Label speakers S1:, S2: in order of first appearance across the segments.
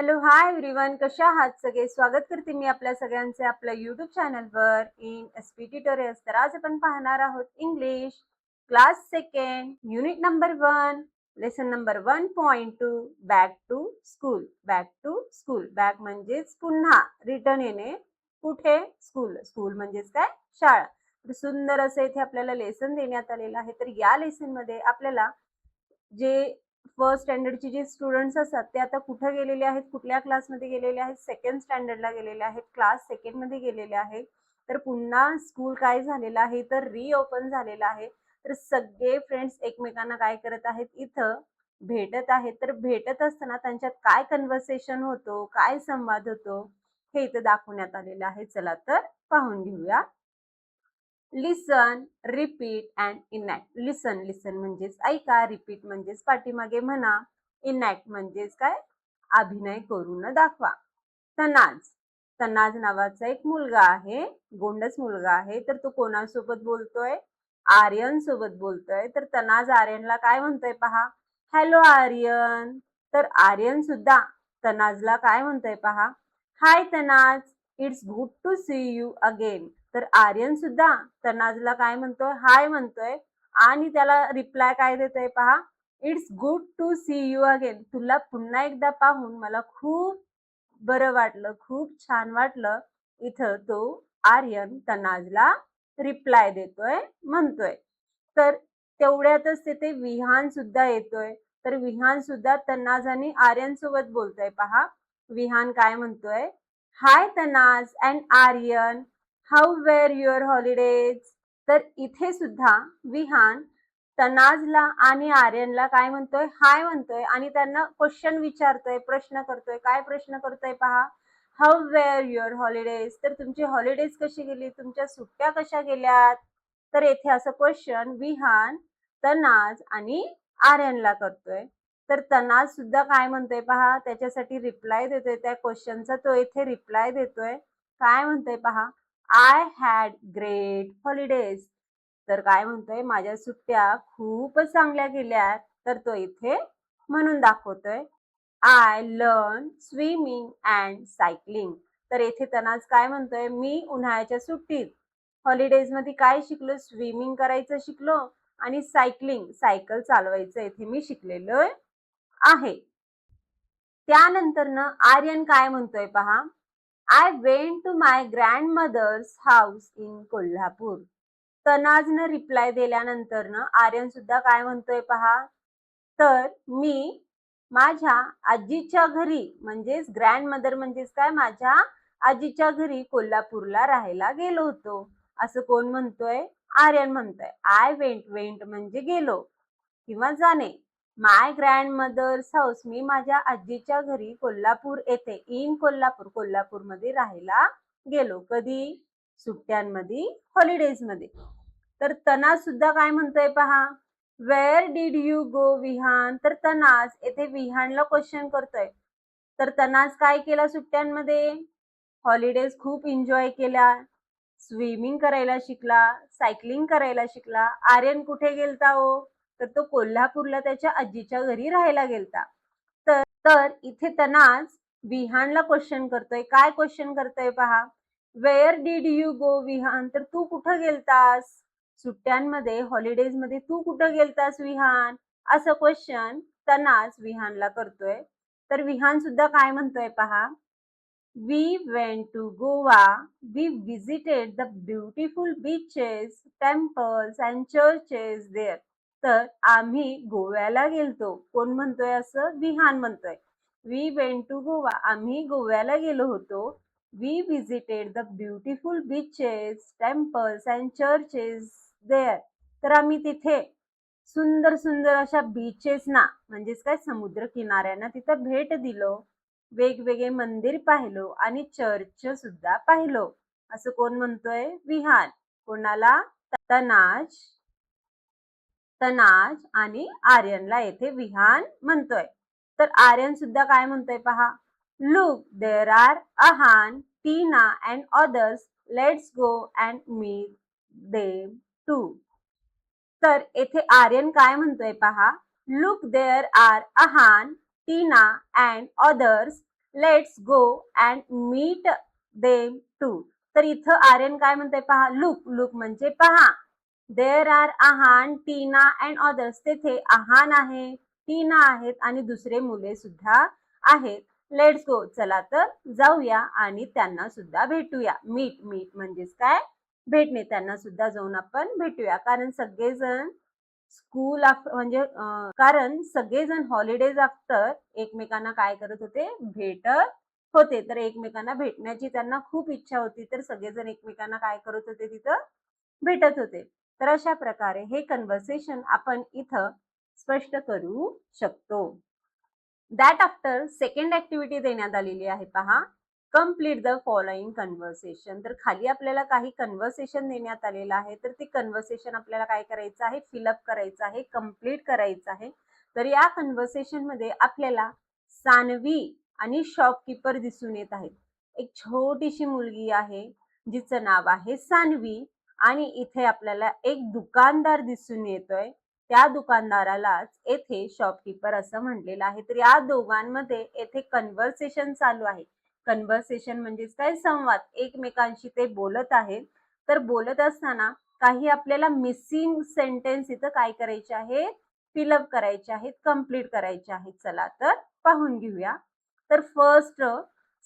S1: Hello, hi everyone. कशा आहात सगळे? स्वागत करते मी आपल्या सगळ्यांचे आपल्या YouTube चॅनलवर इन एसपी ट्युटोरियल्स. तर आज आपण पाहणार आहोत English class second unit number 1 lesson number 1.2 back to school. Back to school. Back म्हणजेच पुन्हा, रिटर्न येणे. कुठे? स्कूल. स्कूल म्हणजेच काय? शाळा. तर सुंदर असं इथे आपल्याला लेसन देण्यात आलेलं आहे. तर या लेसन मध्ये आपल्याला जे फर्स्ट स्टँडर्डचे जे स्टुडंट्स असतात ते आता कुठे गेलेले आहेत, कुठल्या क्लासमध्ये गेलेले आहेत? सेकंड स्टँडर्डला गेलेले आहेत, क्लास सेकंड मध्ये गेलेले आहेत. तर पुन्हा स्कूल काय झालेलं आहे, तर रिओपन झालेलं आहे. तर सगळे फ्रेंड्स एकमेकांना काय करत आहेत, इथं भेटत आहेत. तर भेटत असताना त्यांच्यात काय कन्व्हर्सेशन होतो, काय संवाद होतो, हे इथं दाखवण्यात आलेलं आहे. चला तर पाहून घेऊया. लिसन, रिपीट अँड इनॅक्ट. लिसन, लिसन म्हणजेच ऐका, रिपीट म्हणजेच पाठीमागे म्हणा, इनॅक्ट म्हणजेच काय? अभिनय करून दाखवा. तनाज, तनाज नावाचा एक मुलगा आहे, गोंडस मुलगा आहे. तर तो कोणासोबत बोलतोय? आर्यन सोबत बोलतोय. तर तनाज आर्यनला काय म्हणतोय पहा, हॅलो आर्यन. तर आर्यन सुद्धा तनाजला काय म्हणतोय पहा, hi Tanaz, it's good to see you again. तर आर्यन सुद्धा तनाजला काय म्हणतोय, हाय म्हणतोय आणि त्याला रिप्लाय काय देतोय पहा, it's good to see you again. तुला पुन्हा एकदा पाहून मला खूप बरं वाटलं, खूप छान वाटलं. इथं तो आर्यन तनाजला रिप्लाय देतोय, म्हणतोय. तर तेवढ्यातच तिथे विहान सुद्धा येतोय. तर विहान सुद्धा तनाज आणि आर्यन सोबत बोलतोय पहा. विहान काय म्हणतोय, hi Tanaz and Aryan, how were your holidays. तर इथे सुद्धा विहान तनाजला आणि आर्यनला काय म्हणतोय, हाय म्हणतोय आणि त्यांना क्वेश्चन विचारतोय, प्रश्न करतोय. काय प्रश्न करतोय पहा, हाऊ वेअर युअर हॉलिडेज. तर तुमची हॉलिडेज कशी गेली, तुमच्या सुट्ट्या कशा गेल्यात. तर येथे असं क्वेश्चन विहान तनाज आणि आर्यनला करतोय. तर तनाज सुद्धा काय म्हणतोय पहा, त्याच्यासाठी रिप्लाय देतोय, त्या क्वेश्चनचा तो इथे रिप्लाय देतोय. काय म्हणतोय पहा, आय हॅड ग्रेट हॉलिडेज. तर काय म्हणतोय, माझ्या सुट्ट्या खूपच चांगल्या गेल्या. तर तो इथे म्हणून दाखवतोय. I learn swimming and cycling. तर येथे तनाज काय म्हणतोय, मी उन्हाळ्याच्या सुट्टीत हॉलिडेज मध्ये काय शिकलो, स्विमिंग करायचं शिकलो आणि सायकलिंग, सायकल चालवायचं इथे मी शिकलेलो आहे. त्यानंतर आर्यन काय म्हणतोय पहा, I went to my grandmother's house in Kolhapur. तनाजनं रिप्लाय दिल्यानंतर आर्यन सुद्धा काय म्हणतोय पहा, तर मी माझ्या आजीच्या घरी, म्हणजेच ग्रँड मदर म्हणजेच काय, माझ्या आजीच्या घरी कोल्हापूरला राहायला गेलो होतो. असं कोण म्हणतोय, आर्यन म्हणतोय. आय वेंट, वेंट म्हणजे गेलो किंवा जाणे. माय ग्रँड मदर्स हाऊस, मी माझ्या आजीच्या घरी कोल्हापूर येथे, इन कोल्हापूर, कोल्हापूरमध्ये राहायला गेलो. कधी? सुट्ट्यांमध्ये, हॉलिडेज मध्ये. तर तनाज सुद्धा काय म्हणतोय पहा, where did you go Vihan. तर तनाज येथे विहानला क्वेश्चन करतोय. तर तनाज काय केला सुट्ट्यांमध्ये, हॉलिडेज खूप एन्जॉय केला, स्विमिंग करायला शिकला, सायकलिंग करायला शिकला. आर्यन कुठे गेलता हो, तर तो कोल्हापूरला त्याच्या आजीच्या घरी राहायला गेलता. तर इथे तनाज विहानला क्वेश्चन करतोय. काय क्वेश्चन करतोय पहा, where did you go Vihan. तर तू कुठं गेलतास सुट्ट्यांमध्ये, हॉलिडेज मध्ये तू कुठं गेलतास विहान, असं क्वेश्चन तनाज विहानला करतोय. तर विहान सुद्धा काय म्हणतोय पहा, we went to Goa. We visited the beautiful beaches, temples and churches there. तर आम्ही गोव्याला गेलतो. कोण म्हणतोय असं, विहान म्हणतोय. We went to Goa. आम्ही गोव्याला गेलो होतो. We visited the beautiful beaches, temples and churches there. तर आम्ही तिथे सुंदर सुंदर अशा बीचेसना, म्हणजेच काय, समुद्र किनाऱ्यांना तिथं भेट दिलो. वेगवेगळे मंदिर पाहिलो आणि चर्च सुद्धा पाहिलो. असं कोण म्हणतोय, विहान. कोणाला? तनाज, तनाज आणि आर्यनला येथे विहान म्हणतोय. तर आर्यन सुद्धा काय म्हणतोय पहा, look there are Ahan, Tina and others, let's go and meet them too. तर येथे आर्यन काय म्हणतोय पहा, look there are Ahan, Tina and others, let's go and meet them too. तर इथं आर्यन काय म्हणते पहा, लुक. लुक म्हणजे पहा. There are Aahan, Tina and others. तेथे आहान आहे, टीना आहेत आणि दुसरे मुले सुद्धा आहेत. लेट्स गो, चला तर जाऊया आणि त्यांना सुद्धा भेटूया. मीट. मीट म्हणजेच काय, भेटणे. त्यांना सुद्धा जाऊन आपण भेटूया. कारण सगळेजण स्कूल म्हणजे कारण सगळेजण हॉलिडेज आफ्टर एकमेकांना काय करत होते, भेटत होते. तर एकमेकांना भेटण्याची त्यांना खूप इच्छा होती. तर सगळेजण एकमेकांना काय करत होते, तिथं भेटत होते. तर अशा प्रकारे हे कन्व्हर्सेशन आपण इथं स्पष्ट करू शकतो. दॅट आफ्टर सेकंड ऍक्टिव्हिटी देण्यात आलेली आहे पहा. Complete the following conversation. तर खाली आपल्याला काही कन्व्हर्सेशन देण्यात आलेलं आहे. तर ते कन्व्हर्सेशन आपल्याला काय करायचं आहे, फिलअप करायचं आहे, कम्प्लीट करायचं आहे. तर या कन्व्हर्सेशन मध्ये आपल्याला सानवी आणि शॉपकीपर दिसून येत आहेत. एक छोटीशी मुलगी आहे जिचं नाव आहे सानवी आणि इथे आपल्याला एक दुकानदार दिसून येतोय. त्या दुकानदारालाच येथे शॉपकीपर असं म्हटलेलं आहे. तर या दोघांमध्ये येथे कन्व्हर्सेशन चालू आहे. कन्व्हर्सेशन म्हणजेच काय, संवाद. एकमेकांशी ते बोलत आहेत. तर बोलत असताना काही आपल्याला मिसिंग सेंटेन्स इथं काय करायचे आहेत, फिलअप करायचे आहेत, कंप्लीट करायचे आहेत. चला तर पाहून घेऊया. तर फर्स्ट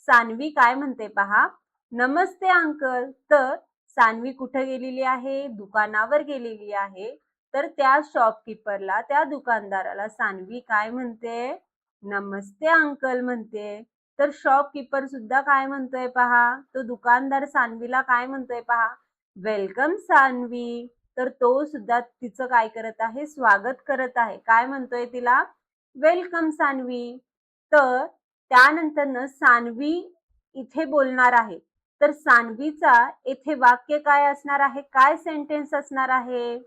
S1: सानवी काय म्हणते पहा, नमस्ते अंकल. तर सानवी कुठे गेलेली आहे, दुकानावर गेलेली आहे. तर त्या शॉपकीपरला, त्या दुकानदाराला सानवी काय म्हणते, नमस्ते अंकल म्हणते. तर शॉपकीपर सुद्धा काय म्हणतोय पहा, तो दुकानदार सानवीला काय म्हणतोय पहा, वेलकम सानवी. तर तो सुद्धा तिचं काय करत आहे, स्वागत करत आहे. काय म्हणतोय तिला, वेलकम सानवी. तर त्यानंतर सानवी इथे बोलणार आहे. तर सानवीचा येथे वाक्य काय असणार आहे, काय सेंटेन्स असणार आहे,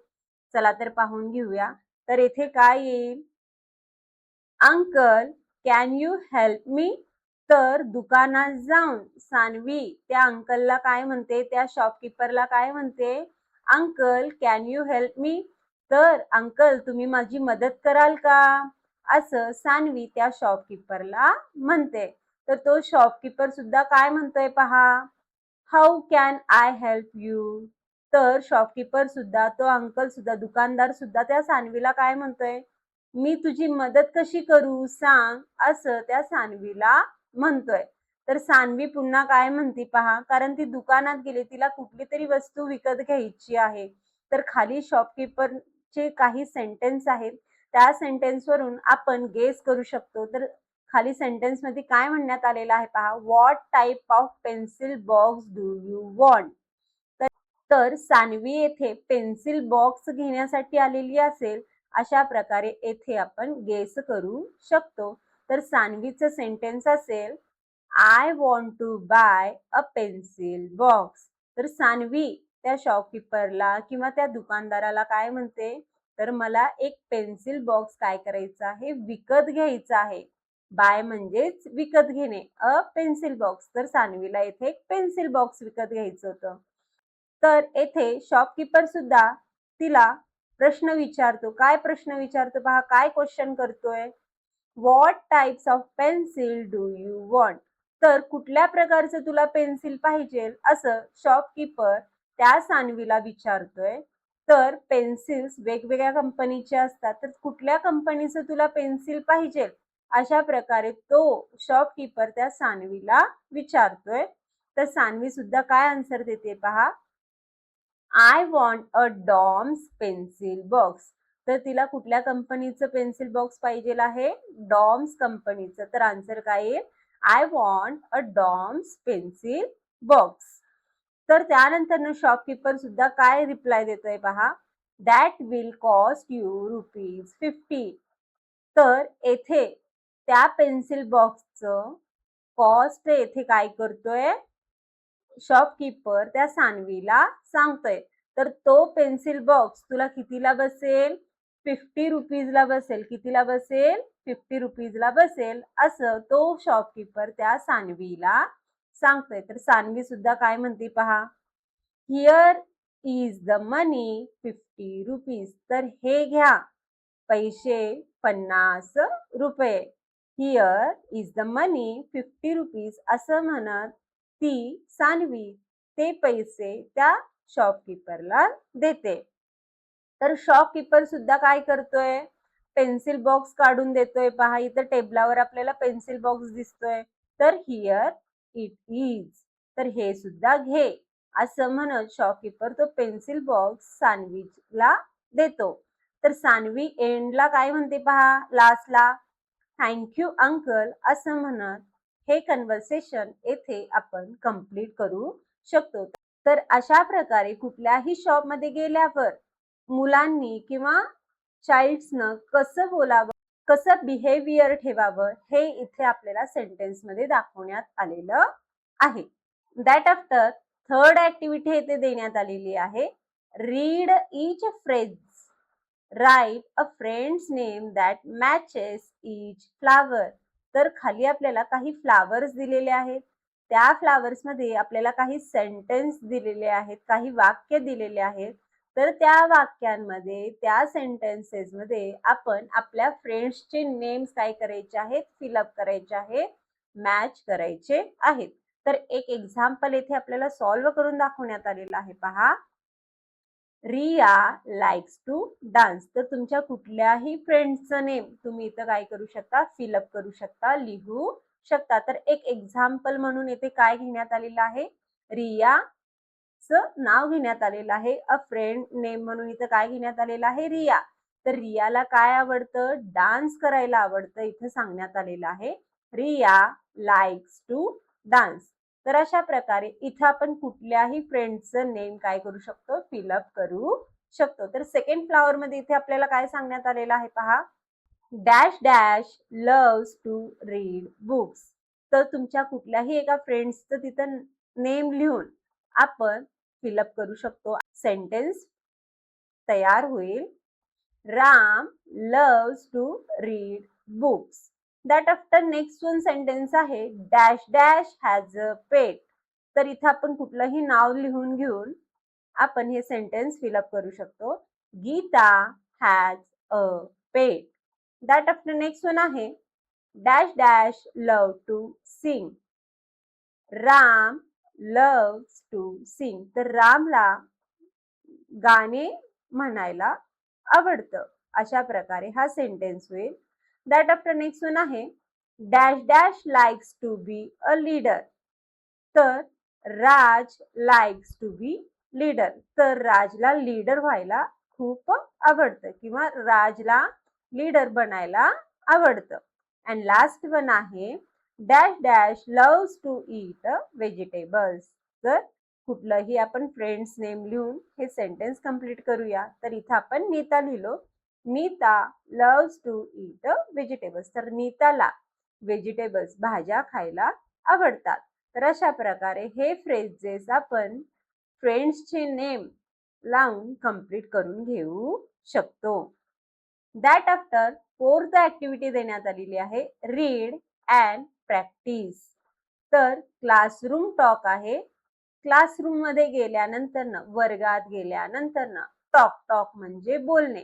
S1: चला तर पाहून घेऊया. तर येथे काय येईल, अंकल कॅन यू हेल्प मी. तर दुकानात जाऊन सानवी त्या अंकलला काय म्हणते, त्या शॉपकीपरला काय म्हणते, अंकल कॅन यू हेल्प मी. तर अंकल तुम्ही माझी मदत कराल का, असं सानवी त्या शॉपकीपरला म्हणते. तर तो शॉपकीपर सुद्धा काय म्हणतोय पहा, how can I help you. तर शॉपकीपर सुद्धा, तो अंकल सुद्धा, दुकानदार सुद्धा त्या सानवीला काय म्हणतोय, मी तुझी मदत कशी करू सांग, असं त्या सानवीला म्हणतोय. तर सानवी पुन्हा काय म्हणते पहा, कारण ती दुकानात गेली, तिला कुठली तरी वस्तू विकत घ्यायची आहे. तर खाली शॉपकीपरचे काही सेंटेन्स आहेत. त्या सेंटेन्स वरून आपण गेस करू शकतो. तर खाली सेंटेन्स मध्ये काय म्हणण्यात आलेलं आहे पहा, what type of pencil box do you want. तर सानवी येथे पेन्सिल बॉक्स घेण्यासाठी आलेली असेल, अशा प्रकारे येथे आपण गेस करू शकतो. तर सानवीचं सेंटेन्स असेल, I want to buy a pencil box. तर सानवी त्या शॉपकीपरला किंवा त्या दुकानदाराला काय म्हणते, तर मला एक पेन्सिल बॉक्स काय करायचा आहे, विकत घ्यायचा आहे. बाय म्हणजेच विकत घेणे, अ पेन्सिल बॉक्स. तर सानवीला येथे एक पेन्सिल बॉक्स विकत घ्यायचं होतं. तर येथे शॉपकीपर सुद्धा तिला प्रश्न विचारतो. काय प्रश्न विचारतो पहा, काय क्वेश्चन करतोय, what types of pencil do you want. तर कुठल्या प्रकारचं तुला पेन्सिल पाहिजे, असं शॉपकीपर त्या सानवीला विचारतोय. तर पेन्सिल्स वेगवेगळ्या कंपनीचे असतात. तर कुठल्या कंपनीचं तुला पेन्सिल पाहिजे, अशा प्रकारे तो शॉपकीपर त्या सानवीला विचारतोय. तर सानवी सुद्धा काय आन्सर देते पहा, I want a Doms pencil box. तर तिला कुठल्या कंपनीचं पेन्सिल बॉक्स पाहिजे आहे, डॉम्स कंपनीचं. तर आन्सर काय येईल, I want a Doms pencil box. तर त्यानंतर शॉपकीपर सुद्धा काय रिप्लाय देतोय पहा, दॅट विल कॉस्ट यू ₹50. तर येथे त्या पेन्सिल बॉक्सचं कॉस्ट येथे काय करतोय, शॉपकीपर त्या सानवीला सांगतोय. तर तो पेन्सिल बॉक्स तुला कितीला बसेल, ₹50 बसेल. कितीला बसेल, ₹50 बसेल, असं तो शॉपकीपर त्या सानवीला सांगतोय. तर सानवी सुद्धा काय म्हणते पहा, हिअर इज द मनी ₹50. तर हे घ्या पैसे ₹50. Here is the money 50 rupees असं म्हणत ती सान्वी ते पैसे त्या शॉपकीपरला देते. तर शॉपकीपर सुद्धा काय करतोय, पेन्सिल बॉक्स काढून देतोय. पहा इथं टेबलावर आपल्याला पेन्सिल बॉक्स दिसतोय. तर हिअर इट इज, तर हे सुद्धा घे असं म्हणत शॉपकीपर तो पेन्सिल बॉक्स सान्वीला देतो. तर सान्वी एंडला काय म्हणते पहा, लास्टला थँक्यू अंकल असं म्हणत हे कन्व्हर्सेशन येथे आपण कंप्लीट करू शकतो. तर अशा प्रकारे कुठल्याही शॉपमध्ये गेल्यावर मुलांनी किंवा चाइल्ड्सनं कसं बोलावं, कसं बिहेवियर ठेवावं हे इथे आपल्याला सेंटेन्समध्ये दाखवण्यात आलेलं आहे. दॅट आफ्टर थर्ड ऍक्टिव्हिटी इथे देण्यात आलेली आहे. Read each phrase, right a friends name that matches each flower. तर खाली आपल्याला काही फ्लावर्स दिलेले आहेत. त्या फ्लावर्स मध्ये आपल्याला काही सेंटेन्स दिलेले आहेत, काही वाक्य दिलेले आहेत. तर त्या वाक्यांमध्ये, त्या सेंटेन्सेस मध्ये आपण आपल्या फ्रेंड्सचे नेम्स काय करायचे आहेत, फिलअप करायचे आहेत, मॅच करायचे आहेत. तर एक एक्झाम्पल इथे आपल्याला सॉल्व्ह करून दाखवण्यात आलेलं आहे. पहा, रिया लाइक्स टू डान्स. तर तुमच्या कुठल्याही फ्रेंड्सचं नेम तुम्ही इथं काय करू शकता, फिलअप करू शकता, लिहू शकता. तर एक एक्झाम्पल म्हणून इथे काय घेण्यात आलेलं आहे, रियाचं नाव घेण्यात आलेलं आहे. अ फ्रेंड नेम म्हणून इथं काय घेण्यात आलेलं आहे, रिया. तर रियाला काय आवडतं, डान्स करायला आवडतं. इथं सांगण्यात आलेलं आहे रिया लाइक्स टू डान्स. तर अशा प्रकारे इथं आपण कुठल्याही फ्रेंडचं नेम काय करू शकतो, फिलअप करू शकतो. तर सेकंड फ्लॉवर मध्ये इथे आपल्याला काय सांगण्यात आलेलं आहे पहा, dash dash loves to read books. तर तुमच्या कुठल्याही एका फ्रेंड्सचं तिथं नेम लिहून आपण फिलअप करू शकतो. सेंटेन्स तयार होईल, Ram loves to read books. That after next one sentence आहे, dash dash has a pet. तर इथं आपण कुठलंही नाव लिहून घेऊन आपण हे सेंटेन्स फिलअप करू शकतो. Geeta has a pet. That after next one आहे, dash dash love to sing. Ram loves to sing. तर रामला गाणे म्हणायला आवडतं. अशा प्रकारे हा सेंटेन्स होईल. दॅट आफ्टर नेक्स्ट वन आहे, dash dash likes to be a leader. तर Raj likes to be leader. तर राजला लीडर व्हायला खूप आवडतं किंवा राजला लीडर बनायला आवडतं. अँड लास्ट वन आहे, dash dash loves to eat vegetables. तर कुठलंही आपण फ्रेंड्स नेम लिहून हे सेंटेन्स कंप्लीट करूया. तर इथं आपण नीता लिहिलो, Neeta loves to eat vegetables. तर नीताला व्हेजिटेबल्स, भाज्या खायला आवडतात. तर अशा प्रकारे हे फ्रेजेस आपण फ्रेंड्सचे नेम लावून कंप्लीट करून घेऊ शकतो. दॅट आफ्टर फोर्थ ऍक्टिव्हिटी देण्यात आलेली आहे, रीड अँड प्रॅक्टिस. तर क्लासरूम टॉक आहे. क्लासरूम मध्ये गेल्यानंतर, वर्गात गेल्यानंतर टॉक, टॉक म्हणजे बोलणे.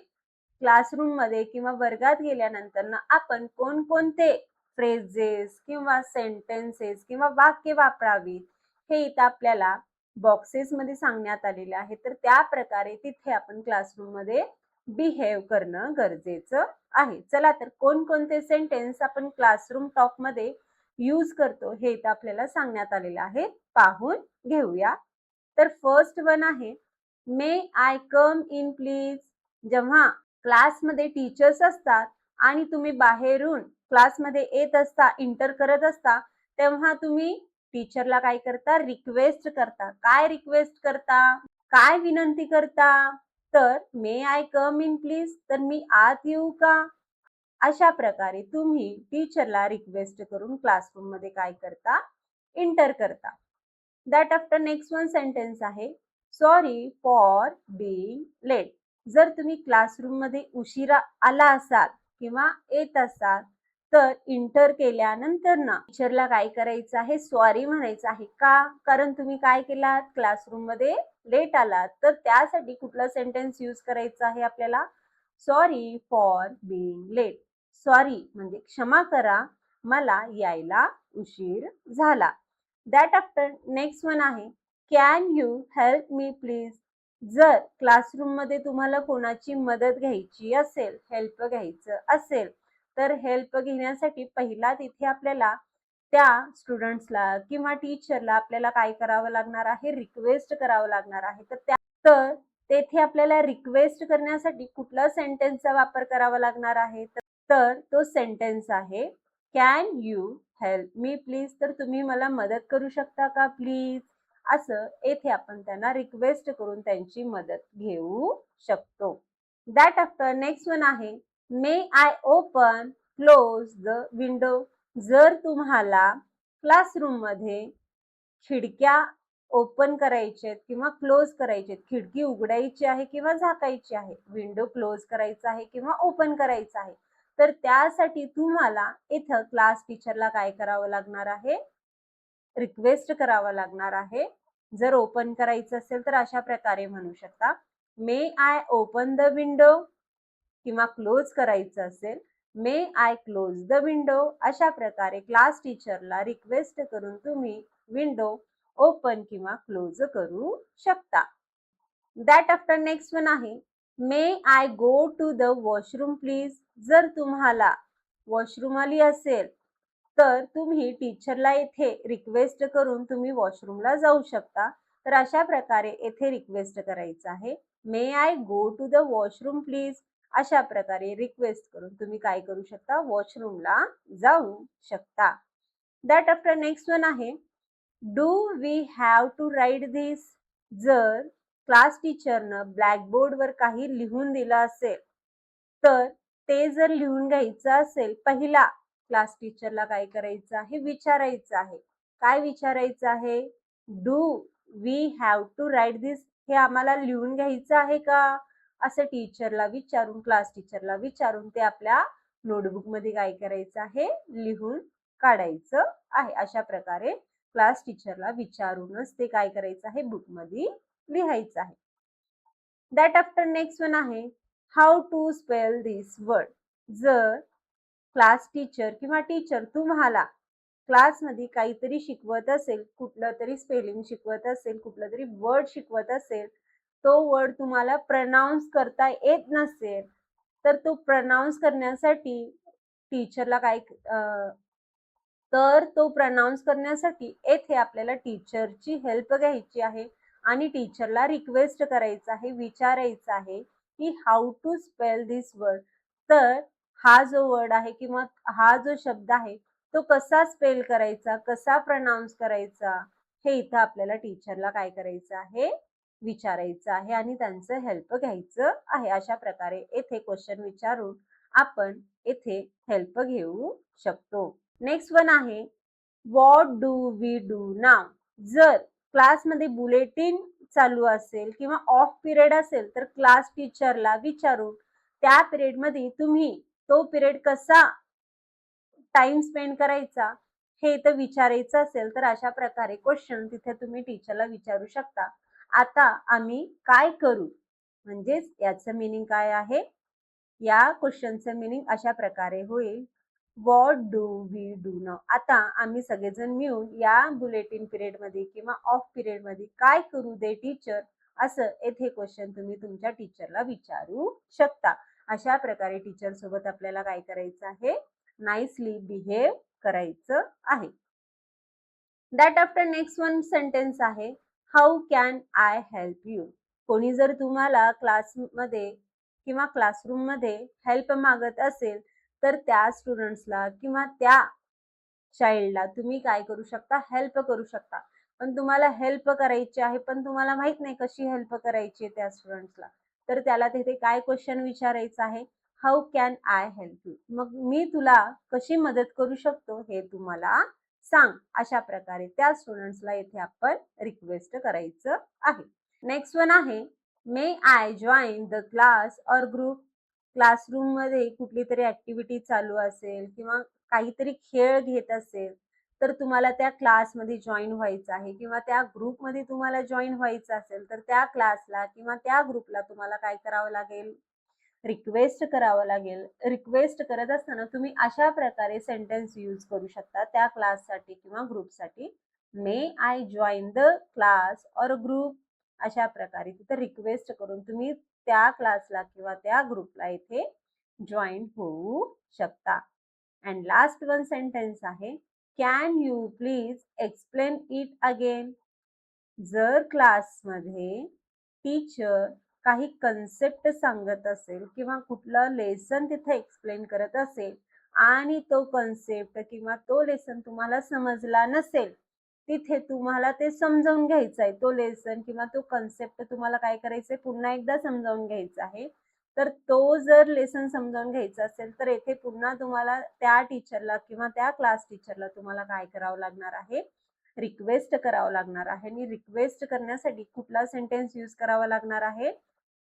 S1: क्लासरूम मध्ये किंवा वर्गात गेल्यानंतर आपण कोणकोणते फ्रेजेस किंवा सेंटेन्सेस किंवा वाक्य वापरावीत हे इथं आपल्याला बॉक्सेस मध्ये सांगण्यात आलेले आहे. तर त्या प्रकारे तिथे आपण क्लासरूम मध्ये बिहेव करणं गरजेचं आहे. चला तर कोणकोणते सेंटेन्स आपण क्लासरूम टॉक मध्ये यूज करतो हे इथं आपल्याला सांगण्यात आलेलं आहे, पाहून घेऊया. तर फर्स्ट वन आहे, may I come in please. जेव्हा क्लासमध्ये टीचर्स असतात आणि तुम्ही बाहेरून क्लासमध्ये येत असता, इंटर करत असता, तेव्हा तुम्ही टीचरला काय करता, रिक्वेस्ट करता. काय रिक्वेस्ट करता, काय विनंती करता, तर मे आय कम इन प्लीज, तर मी आत येऊ का. अशा प्रकारे तुम्ही टीचरला रिक्वेस्ट करून क्लासरूम मध्ये काय करता, इंटर करता. That after next one sentence आहे, सॉरी फॉर बीइंग लेट. जर तुम्ही क्लासरूम मध्ये उशिरा आला असाल किंवा येत असाल तर इंटर केल्यानंतर टीचरला काय करायचं आहे, सॉरी म्हणायचं आहे. का, कारण तुम्ही काय केलात, क्लासरूम मध्ये लेट आलात. तर त्यासाठी कुठला सेंटेन्स यूज करायचा आहे आपल्याला, sorry for being late. Sorry म्हणजे क्षमा करा, मला यायला उशीर झाला. दॅट आफ्टर नेक्स्ट वन आहे can you help me please. जर क्लासरूम मध्ये तुम्हाला कोणाची मदत घ्यायची असेल, हेल्प घ्यायचं असेल, तर हेल्प घेण्यासाठी पहिला तिथे आपल्याला त्या स्टुडंट्सला किंवा टीचरला आपल्याला काय करावं लागणार आहे, रिक्वेस्ट करावं लागणार आहे. तर तेथे आपल्याला रिक्वेस्ट करण्यासाठी कुठल्या सेंटेन्सचा वापर करावा लागणार आहे, तर तो सेंटेन्स आहे can you help me please. तर तुम्ही मला मदत करू शकता का प्लीज, असं येथे आपण त्यांना रिक्वेस्ट करून त्यांची मदत घेऊ शकतो. दॅट आफ्टर नेक्स्ट वन आहे may I open close the window. जर तुम्हाला क्लासरूम मध्ये खिडक्या ओपन करायचे आहेत किंवा क्लोज करायचे आहेत, खिडकी उघडायची आहे किंवा झाकायची आहे, विंडो क्लोज करायचा आहे किंवा ओपन करायचा आहे, तर त्यासाठी तुम्हाला इथं क्लास टीचरला काय करावं लागणार आहे, रिक्वेस्ट करावा लागणार आहे. जर ओपन करायचं असेल तर अशा प्रकारे म्हणू शकता मे आय ओपन द विंडो, किंवा क्लोज करायचं असेल मे आय क्लोज द विंडो. अशा प्रकारे क्लास टीचरला रिक्वेस्ट करून तुम्ही विंडो ओपन किंवा क्लोज करू शकता. दॅट आफ्टर नेक्स्ट वन आहे may I go to the washroom please. जर तुम्हाला वॉशरूम आली असेल तर तुम्ही टीचरला येथे रिक्वेस्ट करून तुम्ही वॉशरूमला जाऊ शकता. तर अशा प्रकारे येथे रिक्वेस्ट करायचं आहे may I go to the washroom please. अशा प्रकारे रिक्वेस्ट करून तुम्ही काय करू शकता, वॉशरूमला जाऊ शकता. दॅट आफ्टर नेक्स्ट वन आहे do we have to write this. जर क्लास टीचरनं ब्लॅकबोर्डवर काही लिहून दिलं असेल तर ते जर लिहून घ्यायचं असेल, पहिला क्लास टीचरला काय करायचं आहे, विचारायचं आहे. काय विचारायचं आहे, do we have to write this, हे आम्हाला लिहून घ्यायचं आहे का, असं टीचरला विचारून, क्लास टीचरला विचारून ते आपल्या नोटबुक मध्ये काय करायचं आहे, लिहून काढायचं आहे. अशा प्रकारे क्लास टीचरला विचारूनच ते काय करायचं आहे, बुक मध्ये लिहायचं आहे. दॅट आफ्टर नेक्स्ट वन आहे how to spell this word. जर क्लास टीचर किंवा टीचर तुम्हाला क्लासमध्ये काहीतरी शिकवत असेल, कुठलं तरी स्पेलिंग शिकवत असेल, कुठलं तरी वर्ड शिकवत असेल, तो वर्ड तुम्हाला प्रनाऊन्स करता येत नसेल, तर तो प्रनाऊन्स करण्यासाठी टीचरला काय तर तो प्रनाऊन्स करण्यासाठी येथे आपल्याला टीचरची हेल्प घ्यायची आहे आणि टीचरला रिक्वेस्ट करायचं आहे, विचारायचं आहे की how to spell this word. तर हा जो वर्ड आहे किंवा हा जो शब्द आहे तो कसा स्पेल करायचा, कसा प्रनाऊन्स करायचा, हे इथं आपल्याला टीचरला काय करायचं आहे, विचारायचं आहे आणि त्यांचं हेल्प घ्यायचं आहे. अशा प्रकारे येथे क्वेश्चन विचारून आपण येथे हेल्प घेऊ शकतो. नेक्स्ट वन आहे व्हॉट डू वी डू नाव. जर क्लासमध्ये बुलेटिन चालू असेल किंवा ऑफ पिरियड असेल तर क्लास टीचरला विचारून त्या पिरियड मध्ये तुम्ही तो पिरियड कसा टाइम स्पेंड करायचा हे तर विचारायचं असेल तर अशा प्रकारे क्वेश्चन तिथे तुम्ही टीचरला विचारू शकता. आता आम्ही काय करू, म्हणजेच याचं मीनिंग काय आहे, या क्वेश्चनचं मीनिंग अशा प्रकारे होईल व्हॉट डू वी डू नाव. आता आम्ही सगळेजण मिळून या बुलेटिन पिरियड मध्ये किंवा ऑफ पिरियड मध्ये काय करू दे टीचर, असं येथे क्वेश्चन तुम्ही तुमच्या टीचरला विचारू शकता. अशा प्रकारे टीचर सोबत आपल्याला काय करायचं आहे, नाईसली बिहेव करायचं आहे. That after next one sentence आहे how can I help you. कोणी जर तुम्हाला क्लासमध्ये किंवा क्लासरूम मध्ये हेल्प मागत असेल तर त्या स्टुडंट्सला किंवा त्या चाइल्डला तुम्ही काय करू शकता, हेल्प करू शकता. पण तुम्हाला हेल्प करायची आहे पण तुम्हाला माहित नाही कशी हेल्प करायची त्या स्टुडंट्सला, तर त्याला तिथे काय क्वेश्चन विचारायचं आहे, how can I help you. मग मी तुला कशी मदत करू शकतो हे तुम्हाला सांग. अशा प्रकारे त्या स्टुडंट्सला इथे आपण रिक्वेस्ट करायचं आहे. नेक्स्ट वन आहे may I join the class और ग्रुप. क्लासरूम मध्ये कुठली तरी ऍक्टिव्हिटी चालू असेल किंवा काहीतरी खेळ घेत असेल तर तुम्हाला त्या क्लासमध्ये जॉईन व्हायचं आहे किंवा त्या ग्रुपमध्ये तुम्हाला जॉईन व्हायचं असेल तर त्या क्लासला किंवा त्या ग्रुपला तुम्हाला काय करावं लागेल, रिक्वेस्ट करावं लागेल. रिक्वेस्ट करत असताना तुम्ही अशा प्रकारे सेंटेन्स यूज करू शकता त्या क्लाससाठी किंवा ग्रुपसाठी. मे आय जॉइन द क्लास और ग्रुप, अशा प्रकारे तिथे रिक्वेस्ट करून तुम्ही त्या क्लासला किंवा त्या ग्रुपला इथे जॉईन होऊ शकता. अँड लास्ट वन सेंटेन्स आहे, can you please explain it again. जर क्लासमध्ये टीचर काही कन्सेप्ट सांगत असेल किंवा कुठलं लेसन तिथे एक्सप्लेन करत असेल आणि तो कन्सेप्ट किंवा तो लेसन तुम्हाला समजला नसेल, तिथे तुम्हाला ते समजावून घ्यायचं आहे. तो लेसन किंवा तो कन्सेप्ट तुम्हाला काय करायचंय, पुन्हा एकदा समजावून घ्यायचा आहे. तर तो जर लेसन समजावून घ्यायचा असेल तर येथे पुन्हा तुम्हाला त्या टीचरला किंवा त्या क्लास टीचरला तुम्हाला काय करावं लागणार आहे, रिक्वेस्ट करावं लागणार आहे. आणि रिक्वेस्ट करण्यासाठी कुठला सेंटेन्स यूज करावा लागणार आहे,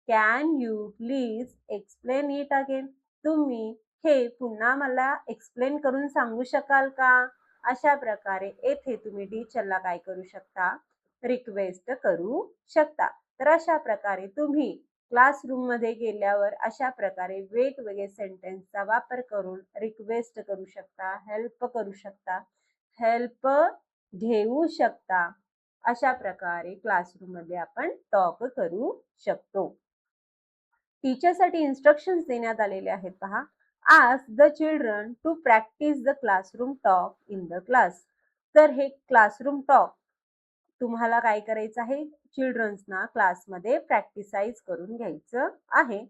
S1: can you please explain it again. तुम्ही हे पुन्हा मला एक्सप्लेन करून सांगू शकाल का? अशा प्रकारे येथे तुम्ही टीचरला काय करू शकता, रिक्वेस्ट करू शकता. तर अशा प्रकारे तुम्ही क्लासरूम मध्ये गेल्यावर अशा प्रकारे वेगवेगळे सेंटेन्सचा वापर करून रिक्वेस्ट करू शकता, हेल्प करू शकता, हेल्प घेऊ शकता. अशा प्रकारे क्लासरूम मध्ये आपण टॉक करू शकतो. टीचरसाठी इन्स्ट्रक्शन्स देण्यात आलेले आहेत पहा. Ask the children to practice the classroom talk in the class. तर हे क्लासरूम टॉक तुम्हाला काय करायचं आहे, चिल्ड्रन्सना क्लासमध्ये प्रॅक्टिसाइज करून घ्यायचं आहे.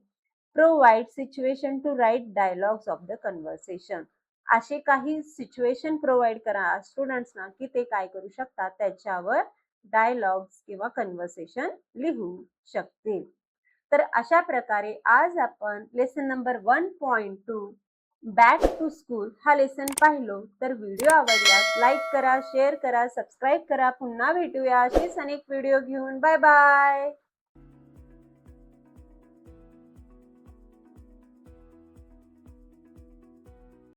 S1: Provide situation to write dialogues of the conversation. असे काही सिच्युएशन प्रोव्हाइड करा स्टुडंट्सना की ते काय करू शकतात, त्याच्यावर डायलॉग्स किंवा कन्व्हर्सेशन लिहू शकतील. तर अशा प्रकारे आज आपण lesson number 1.2 back to school हा लेसन पाहिलो. तर व्हिडिओ आवडल्यास लाईक करा, शेअर करा, सबस्क्राईब करा. पुन्हा भेटूया अशीच अनेक व्हिडिओ घेऊन. Bye bye.